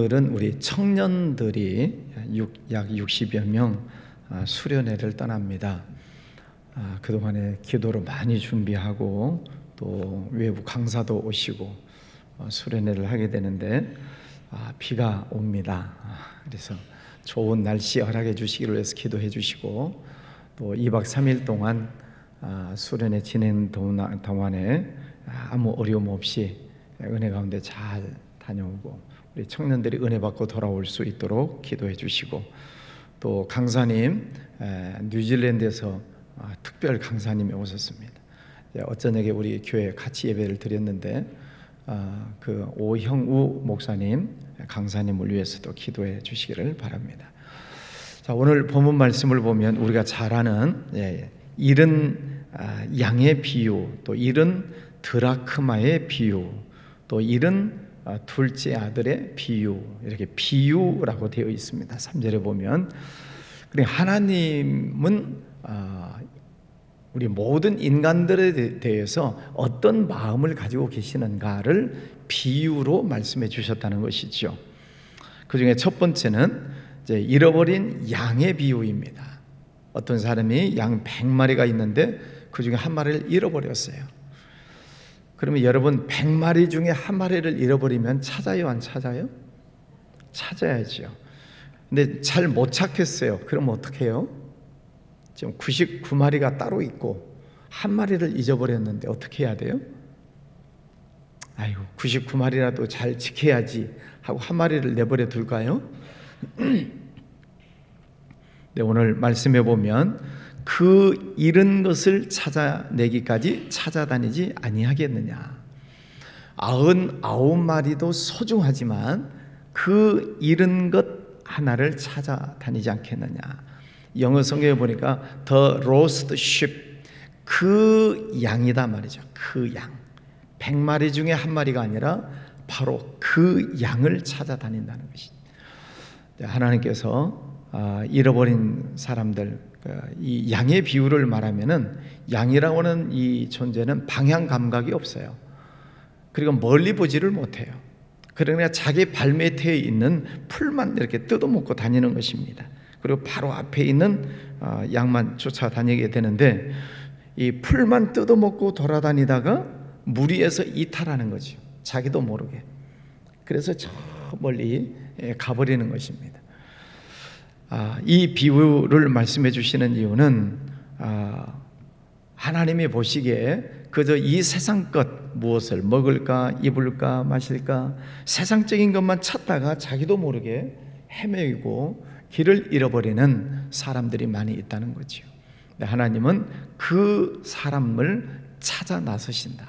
오늘은 우리 청년들이 약 60여 명 수련회를 떠납니다. 그동안에 기도로 많이 준비하고 또 외부 강사도 오시고 수련회를 하게 되는데 비가 옵니다. 그래서 좋은 날씨 허락해 주시기를 위해서 기도해 주시고 또 2박 3일 동안 수련회 진행 동안에 아무 어려움 없이 은혜 가운데 잘 다녀오고 우리 청년들이 은혜 받고 돌아올 수 있도록 기도해 주시고 또 강사님 뉴질랜드에서 특별 강사님이 오셨습니다. 어저녁에 우리 교회 같이 예배를 드렸는데 그 오형우 목사님 강사님을 위해서도 기도해 주시기를 바랍니다. 자, 오늘 본문 말씀을 보면 우리가 잘 아는 잃은 양의 비유, 또 잃은 드라크마의 비유, 또 잃은 둘째 아들의 비유, 이렇게 비유라고 되어 있습니다. 3절에 보면 하나님은 우리 모든 인간들에 대해서 어떤 마음을 가지고 계시는가를 비유로 말씀해 주셨다는 것이죠. 그 중에 첫 번째는 이제 잃어버린 양의 비유입니다. 어떤 사람이 양 100마리가 있는데 그 중에 한 마리를 잃어버렸어요. 그러면 여러분 100마리 중에 한 마리를 잃어버리면 찾아요, 안 찾아요? 찾아야죠. 근데 잘 못 찾겠어요. 그럼 어떻게 해요? 지금 99마리가 따로 있고 한 마리를 잊어버렸는데 어떻게 해야 돼요? 아이고 99마리라도 잘 지켜야지 하고 한 마리를 내버려 둘까요? 네, 오늘 말씀해 보면 그 잃은 것을 찾아내기까지 찾아다니지 아니하겠느냐. 99마리도 소중하지만 그 잃은 것 하나를 찾아다니지 않겠느냐. 영어 성경에 보니까 The lost sheep, 그 양이다 말이죠. 그 양 100마리 중에 한 마리가 아니라 바로 그 양을 찾아다닌다는 것이죠. 하나님께서 잃어버린 사람들, 이 양의 비유를 말하면은 양이라고 하는 이 존재는 방향 감각이 없어요. 그리고 멀리 보지를 못해요. 그러니까 자기 발밑에 있는 풀만 이렇게 뜯어먹고 다니는 것입니다. 그리고 바로 앞에 있는 양만 쫓아다니게 되는데 이 풀만 뜯어먹고 돌아다니다가 무리에서 이탈하는 거죠. 자기도 모르게. 그래서 저 멀리 가버리는 것입니다. 이 비유를 말씀해 주시는 이유는 하나님이 보시기에 그저 이 세상 것, 무엇을 먹을까, 입을까, 마실까, 세상적인 것만 찾다가 자기도 모르게 헤매이고 길을 잃어버리는 사람들이 많이 있다는 거죠. 하나님은 그 사람을 찾아 나서신다.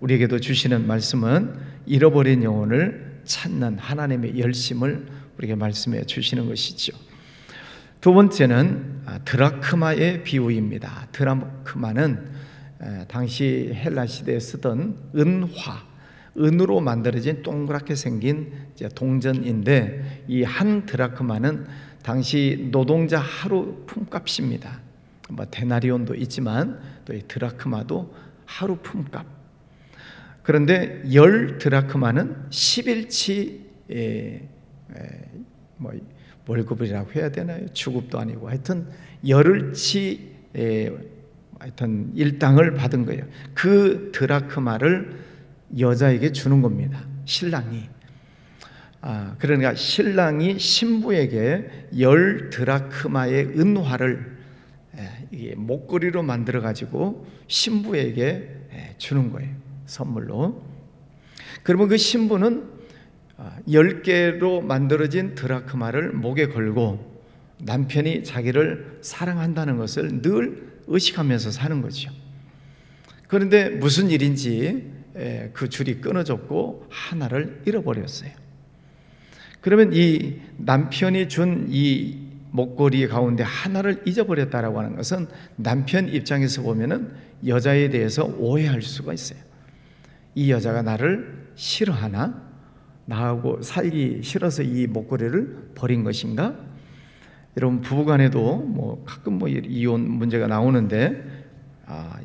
우리에게도 주시는 말씀은 잃어버린 영혼을 찾는 하나님의 열심을 우리에게 말씀해 주시는 것이죠. 두 번째는 드라크마의 비유입니다. 드라크마는 당시 헬라 시대에 쓰던 은으로 만들어진 동그랗게 생긴 동전인데 이 한 드라크마는 당시 노동자 하루 품값입니다. 데나리온도 있지만 또 이 드라크마도 하루 품값. 그런데 10 드라크마는 10일치 월급이라고 해야 되나요? 주급도 아니고 하여튼 열흘치 하여튼 일당을 받은 거예요. 그 드라크마를 여자에게 주는 겁니다. 신랑이. 그러니까 신랑이 신부에게 10 드라크마의 은화를 목걸이로 만들어 가지고 신부에게 주는 거예요. 선물로. 그러면 그 신부는 10개로 만들어진 드라크마를 목에 걸고 남편이 자기를 사랑한다는 것을 늘 의식하면서 사는 거죠. 그런데 무슨 일인지 그 줄이 끊어졌고 하나를 잃어버렸어요. 그러면 이 남편이 준 이 목걸이 가운데 하나를 잊어버렸다라고 하는 것은 남편 입장에서 보면은 여자에 대해서 오해할 수가 있어요. 이 여자가 나를 싫어하나? 나하고 살기 싫어서 이 목걸이를 버린 것인가? 여러분 부부간에도 가끔 이혼 문제가 나오는데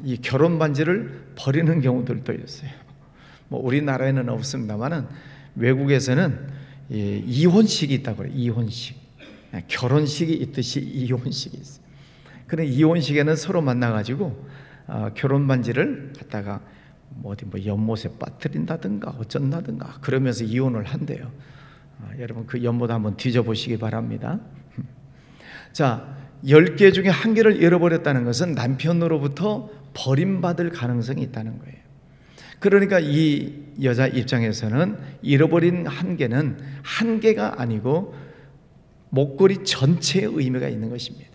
이 결혼 반지를 버리는 경우들도 있어요. 우리나라에는 없습니다만은 외국에서는 이혼식이 있다고 그래요. 이혼식. 결혼식이 있듯이 이혼식이 있어요. 그런 이혼식에는 서로 만나가지고 결혼 반지를 갖다가 어디 연못에 빠뜨린다든가 어쩐다든가 그러면서 이혼을 한대요. 여러분 그 연못 한번 뒤져보시기 바랍니다. 자, 10개 중에 1개를 잃어버렸다는 것은 남편으로부터 버림받을 가능성이 있다는 거예요. 그러니까 이 여자 입장에서는 잃어버린 1개는 1개가 아니고 목걸이 전체의 의미가 있는 것입니다.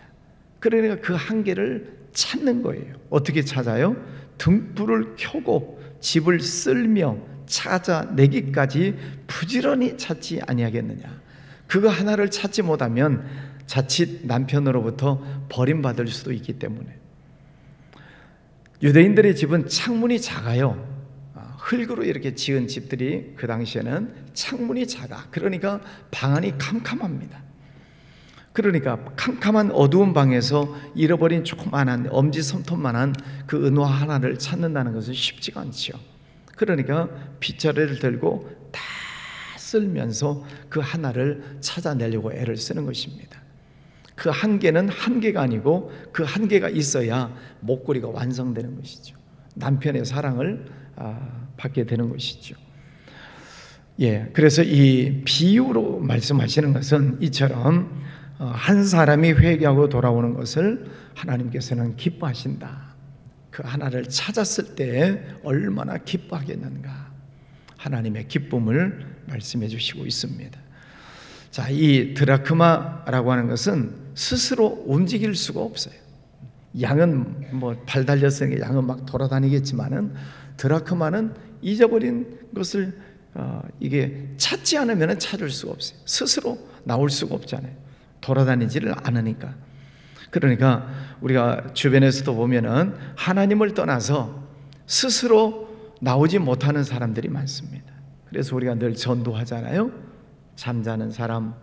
그러니까 그 1개를 찾는 거예요. 어떻게 찾아요? 등불을 켜고 집을 쓸며 찾아내기까지 부지런히 찾지 아니하겠느냐. 그거 하나를 찾지 못하면 자칫 남편으로부터 버림받을 수도 있기 때문에. 유대인들의 집은 창문이 작아요. 흙으로 이렇게 지은 집들이 그 당시에는 창문이 작아. 그러니까 방 안이 캄캄합니다. 그러니까 캄캄한 어두운 방에서 잃어버린 조그만한 엄지손톱만한 그 은화 하나를 찾는다는 것은 쉽지가 않죠. 그러니까 빗자루를 들고 다 쓸면서 그 하나를 찾아내려고 애를 쓰는 것입니다. 그 1개는 1개가 아니고 그 1개가 있어야 목걸이가 완성되는 것이죠. 남편의 사랑을 받게 되는 것이죠. 그래서 이 비유로 말씀하시는 것은 이처럼 한 사람이 회개하고 돌아오는 것을 하나님께서는 기뻐하신다. 그 하나를 찾았을 때 얼마나 기뻐하겠는가. 하나님의 기쁨을 말씀해 주시고 있습니다. 자, 이 드라크마라고 하는 것은 스스로 움직일 수가 없어요. 양은 발 달렸으니까 양은 막 돌아다니겠지만은 드라크마는 잊어버린 것을 이게 찾지 않으면 찾을 수가 없어요. 스스로 나올 수가 없잖아요. 돌아다니지를 않으니까. 그러니까 우리가 주변에서도 보면은 하나님을 떠나서 스스로 나오지 못하는 사람들이 많습니다. 그래서 우리가 늘 전도하잖아요. 잠자는 사람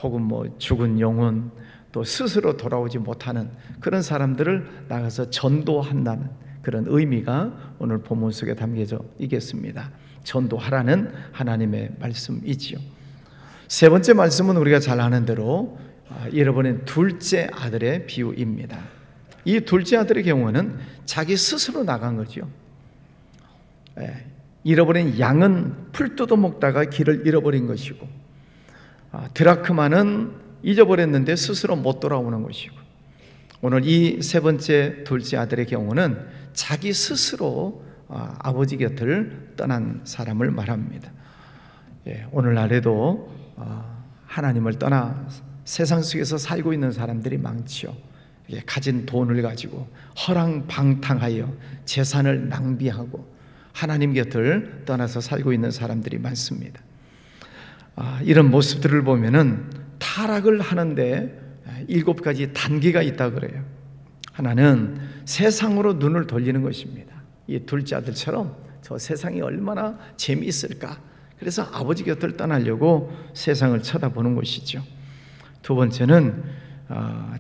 혹은 죽은 영혼 또 스스로 돌아오지 못하는 그런 사람들을 나가서 전도한다는 그런 의미가 오늘 본문 속에 담겨져 있겠습니다. 전도하라는 하나님의 말씀이지요. 세 번째 말씀은 우리가 잘 아는 대로 잃어버린 둘째 아들의 비유입니다. 이 둘째 아들의 경우는 자기 스스로 나간 거죠. 잃어버린 양은 풀 뜯어 먹다가 길을 잃어버린 것이고, 드라크마는 잊어버렸는데 스스로 못 돌아오는 것이고, 오늘 이 세 번째 둘째 아들의 경우는 자기 스스로 아버지 곁을 떠난 사람을 말합니다. 오늘날에도 하나님을 떠나 세상 속에서 살고 있는 사람들이 많죠. 가진 돈을 가지고 허랑방탕하여 재산을 낭비하고 하나님 곁을 떠나서 살고 있는 사람들이 많습니다. 이런 모습들을 보면은 타락을 하는데 7가지 단계가 있다 그래요. 하나는 세상으로 눈을 돌리는 것입니다. 이 둘째 아들처럼 저 세상이 얼마나 재미있을까. 그래서 아버지 곁을 떠나려고 세상을 쳐다보는 것이죠. 두 번째는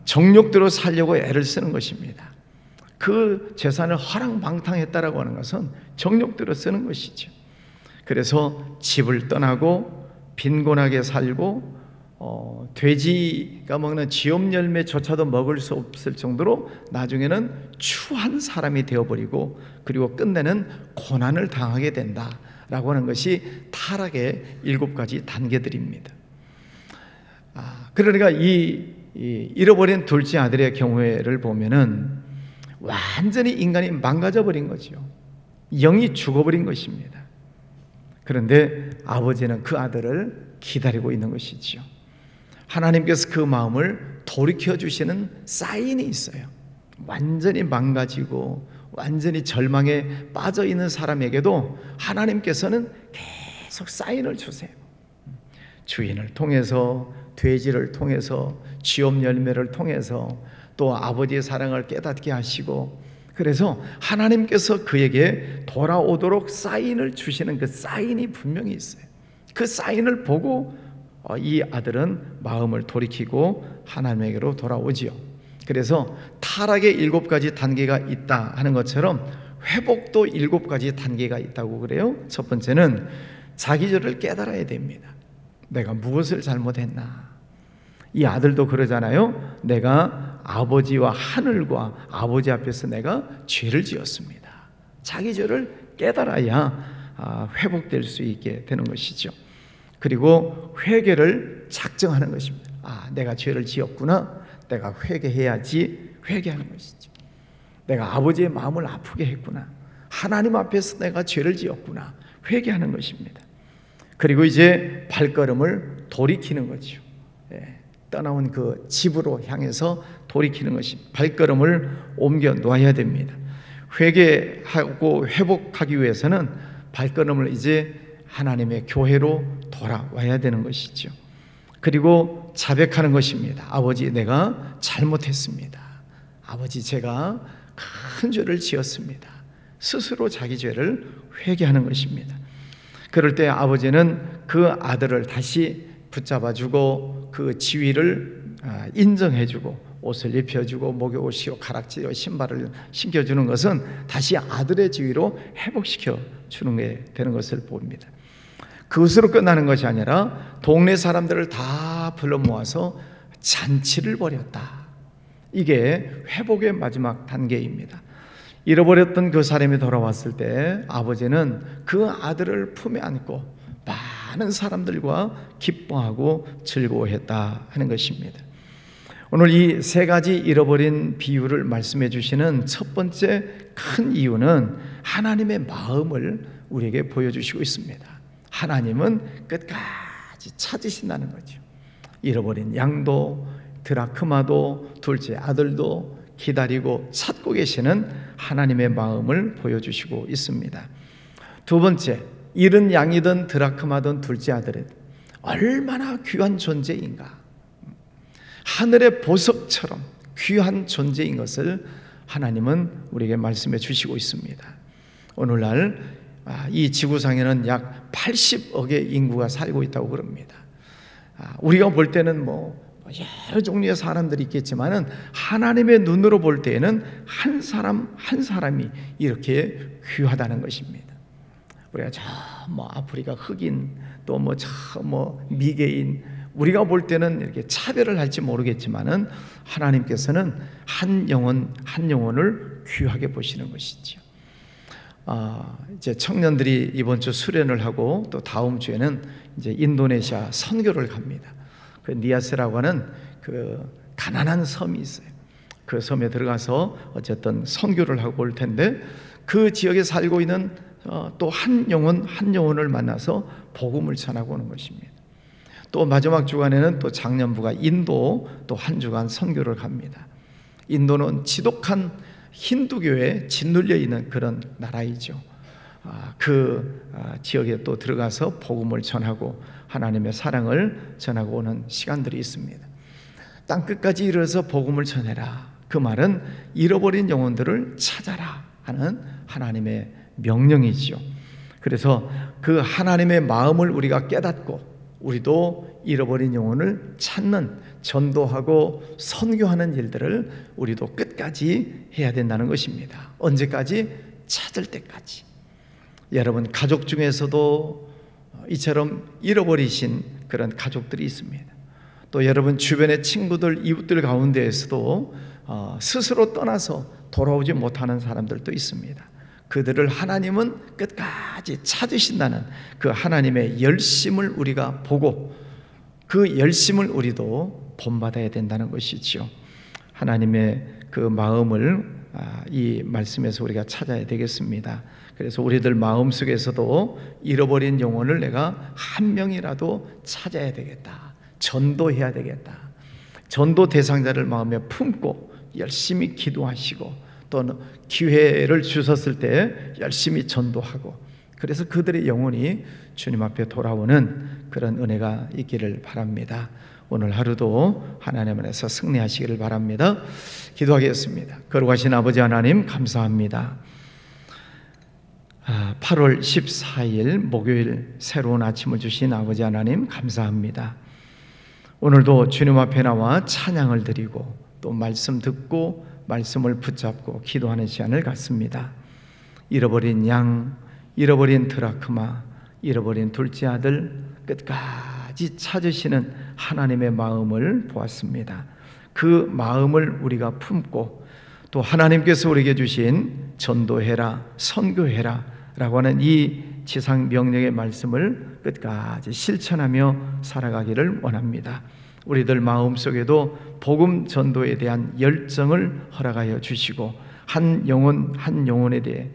정욕대로 살려고 애를 쓰는 것입니다. 그 재산을 허랑방탕했다라고 하는 것은 정욕대로 쓰는 것이죠. 그래서 집을 떠나고 빈곤하게 살고 돼지가 먹는 지업 열매조차도 먹을 수 없을 정도로 나중에는 추한 사람이 되어버리고 그리고 끝내는 고난을 당하게 된다라고 하는 것이 타락의 7가지 단계들입니다. 그러니까 이 잃어버린 둘째 아들의 경우를 보면은 완전히 인간이 망가져 버린 거죠. 영이 죽어버린 것입니다. 그런데 아버지는 그 아들을 기다리고 있는 것이죠. 하나님께서 그 마음을 돌이켜 주시는 사인이 있어요. 완전히 망가지고 완전히 절망에 빠져 있는 사람에게도 하나님께서는 계속 사인을 주세요. 주인을 통해서, 돼지를 통해서, 지업 열매를 통해서 또 아버지의 사랑을 깨닫게 하시고, 그래서 하나님께서 그에게 돌아오도록 사인을 주시는 그 사인이 분명히 있어요. 그 사인을 보고 이 아들은 마음을 돌이키고 하나님에게로 돌아오지요. 그래서 타락의 7가지 단계가 있다 하는 것처럼 회복도 7가지 단계가 있다고 그래요. 첫 번째는 자기 죄를 깨달아야 됩니다. 내가 무엇을 잘못했나? 이 아들도 그러잖아요. 내가 아버지와 하늘과 아버지 앞에서 내가 죄를 지었습니다. 자기 죄를 깨달아야 회복될 수 있게 되는 것이죠. 그리고 회개를 작정하는 것입니다. 내가 죄를 지었구나. 내가 회개해야지. 회개하는 것이죠. 내가 아버지의 마음을 아프게 했구나. 하나님 앞에서 내가 죄를 지었구나. 회개하는 것입니다. 그리고 이제 발걸음을 돌이키는 거죠. 떠나온 그 집으로 향해서 돌이키는 것입니다. 발걸음을 옮겨 놓아야 됩니다. 회개하고 회복하기 위해서는 발걸음을 이제 하나님의 교회로 돌아와야 되는 것이죠. 그리고 자백하는 것입니다. 아버지, 내가 잘못했습니다. 아버지, 제가 큰 죄를 지었습니다. 스스로 자기 죄를 회개하는 것입니다. 그럴 때 아버지는 그 아들을 다시 붙잡아주고 그 지위를 인정해주고 옷을 입혀주고 목에 옷이요 가락지요 신발을 신겨주는 것은 다시 아들의 지위로 회복시켜 주는 게 되는 것을 봅니다. 그것으로 끝나는 것이 아니라 동네 사람들을 다 불러 모아서 잔치를 벌였다. 이게 회복의 마지막 단계입니다. 잃어버렸던 그 사람이 돌아왔을 때 아버지는 그 아들을 품에 안고 많은 사람들과 기뻐하고 즐거워했다 하는 것입니다. 오늘 이 세 가지 잃어버린 비유를 말씀해 주시는 첫 번째 큰 이유는 하나님의 마음을 우리에게 보여주시고 있습니다. 하나님은 끝까지 찾으신다는 거죠. 잃어버린 양도 드라크마도 둘째 아들도 기다리고 찾고 계시는 하나님의 마음을 보여주시고 있습니다. 두 번째, 잃은 양이든 드라크마든 둘째 아들은 얼마나 귀한 존재인가. 하늘의 보석처럼 귀한 존재인 것을 하나님은 우리에게 말씀해 주시고 있습니다. 오늘날 이 지구상에는 약 80억의 인구가 살고 있다고 그럽니다. 우리가 볼 때는 여러 종류의 사람들이 있겠지만은 하나님의 눈으로 볼 때에는 한 사람 한 사람이 이렇게 귀하다는 것입니다. 우리가 아프리카 흑인 또 미개인 우리가 볼 때는 이렇게 차별을 할지 모르겠지만은 하나님께서는 한 영혼 한 영혼을 귀하게 보시는 것이죠. 이제 청년들이 이번 주 수련을 하고 또 다음 주에는 이제 인도네시아 선교를 갑니다. 그 니아스라고 하는 그 가난한 섬이 있어요. 그 섬에 들어가서 어쨌든 선교를 하고 올 텐데 그 지역에 살고 있는 또 한 영혼 한 영혼을 만나서 복음을 전하고 오는 것입니다. 또 마지막 주간에는 또 장년부가 인도 또 한 주간 선교를 갑니다. 인도는 지독한 힌두교에 짓눌려 있는 그런 나라이죠. 그 지역에 또 들어가서 복음을 전하고 하나님의 사랑을 전하고 오는 시간들이 있습니다. 땅끝까지 이르러서 복음을 전해라. 그 말은 잃어버린 영혼들을 찾아라 하는 하나님의 명령이지요. 그래서 그 하나님의 마음을 우리가 깨닫고 우리도 잃어버린 영혼을 찾는 전도하고 선교하는 일들을 우리도 끝까지 해야 된다는 것입니다. 언제까지? 찾을 때까지. 여러분 가족 중에서도 이처럼 잃어버리신 그런 가족들이 있습니다. 또 여러분 주변의 친구들, 이웃들 가운데에서도 스스로 떠나서 돌아오지 못하는 사람들도 있습니다. 그들을 하나님은 끝까지 찾으신다는 그 하나님의 열심을 우리가 보고 그 열심을 우리도 본받아야 된다는 것이죠. 하나님의 그 마음을 이 말씀에서 우리가 찾아야 되겠습니다. 그래서 우리들 마음속에서도 잃어버린 영혼을 내가 한 명이라도 찾아야 되겠다. 전도해야 되겠다. 전도 대상자를 마음에 품고 열심히 기도하시고 또 기회를 주셨을 때 열심히 전도하고 그래서 그들의 영혼이 주님 앞에 돌아오는 그런 은혜가 있기를 바랍니다. 오늘 하루도 하나님 안에서 승리하시기를 바랍니다. 기도하겠습니다. 거룩하신 아버지 하나님 감사합니다. 8월 14일 목요일 새로운 아침을 주신 아버지 하나님 감사합니다. 오늘도 주님 앞에 나와 찬양을 드리고 또 말씀 듣고 말씀을 붙잡고 기도하는 시간을 갖습니다. 잃어버린 양, 잃어버린 드라크마, 잃어버린 둘째 아들 끝까지 끝까지 찾으시는 하나님의 마음을 보았습니다. 그 마음을 우리가 품고 또 하나님께서 우리에게 주신 전도해라, 선교해라 라고 하는 이 지상 명령의 말씀을 끝까지 실천하며 살아가기를 원합니다. 우리들 마음속에도 복음 전도에 대한 열정을 허락하여 주시고 한 영혼 한 영혼에 대해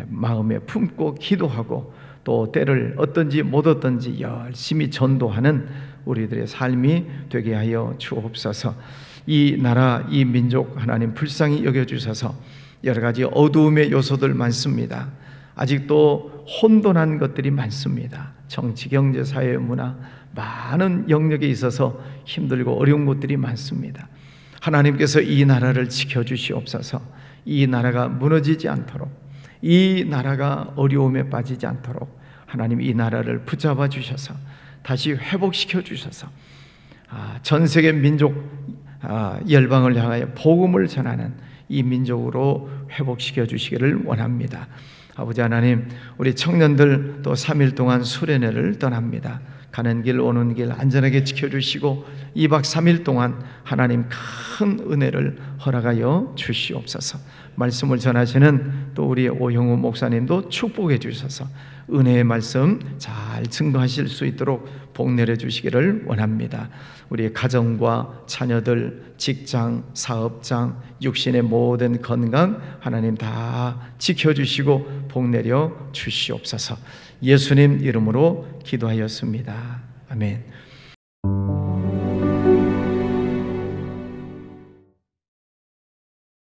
마음에 품고 기도하고 또 때를 얻든지 못 얻든지 열심히 전도하는 우리들의 삶이 되게 하여 주옵소서. 이 나라 이 민족 하나님 불쌍히 여겨주셔서 여러 가지 어두움의 요소들 많습니다. 아직도 혼돈한 것들이 많습니다. 정치, 경제, 사회, 문화 많은 영역에 있어서 힘들고 어려운 것들이 많습니다. 하나님께서 이 나라를 지켜주시옵소서. 이 나라가 무너지지 않도록, 이 나라가 어려움에 빠지지 않도록 하나님 이 나라를 붙잡아 주셔서 다시 회복시켜 주셔서 전 세계 민족 열방을 향하여 복음을 전하는 이 민족으로 회복시켜 주시기를 원합니다. 아버지 하나님, 우리 청년들 또 3일 동안 수련회를 떠납니다. 가는 길 오는 길 안전하게 지켜주시고 2박 3일 동안 하나님 큰 은혜를 허락하여 주시옵소서. 말씀을 전하시는 또 우리 오형우 목사님도 축복해 주셔서 은혜의 말씀 잘 증거하실 수 있도록 복 내려 주시기를 원합니다. 우리 가정과 자녀들, 직장, 사업장, 육신의 모든 건강 하나님 다 지켜주시고 복 내려 주시옵소서. 예수님 이름으로 기도하였습니다. 아멘.